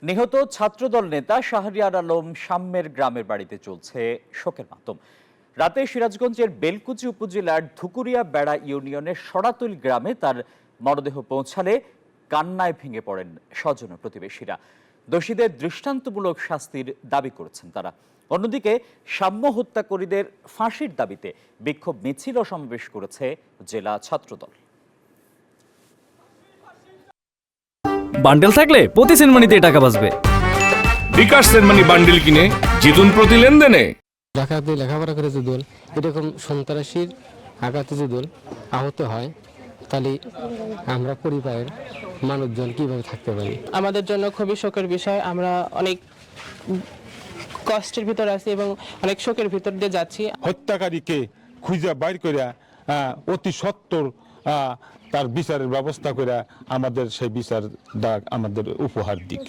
নিহত ছাত্রদল নেতা শাহরিয়ার আলম সাম্যের গ্রামের বাড়িতে চলছে শোকের মাতম। রাতে সিরাজগঞ্জের বেলকুচি উপজেলার ধুকুরিয়া বেড়া ইউনিয়নের সরাতুল গ্রামে তার মরদেহ পৌঁছালে কান্নায় ভেঙে পড়েন স্বজন ও প্রতিবেশীরা। দোষীদের দৃষ্টান্তমূলক শাস্তির দাবি করেছেন তারা। অন্যদিকে সাম্য হত্যাকারীদের ফাঁসির দাবিতে বিক্ষোভ মিছিল ও সমাবেশ করেছে জেলা ছাত্রদল। বান্ডেল থাকলে প্রতি সেনমানিতে টাকা বাঁচবে। বিকাশ সেনমানি বান্ডেল কিনে জিতুন প্রতি লেনদেনে। ঢাকাতে লেখাপড়া করে যে দল এরকম সন্ত্রাসীর আঘাতে যে দল আহত হয়, তাহলে আমরা পরিবারের মানুষজন কিভাবে থাকতে পারি? আমাদের জন্য খুবই শোকের বিষয়। আমরা অনেক কষ্টের ভিতর আছি এবং অনেক শোকের ভিতর দিয়ে যাচ্ছি। হত্যাকারীকে খুঁজে বাইর করে অতি সত্বর তার বিচারের ব্যবস্থা করে আমাদের সেই বিচার আমাদের উপহার দিক।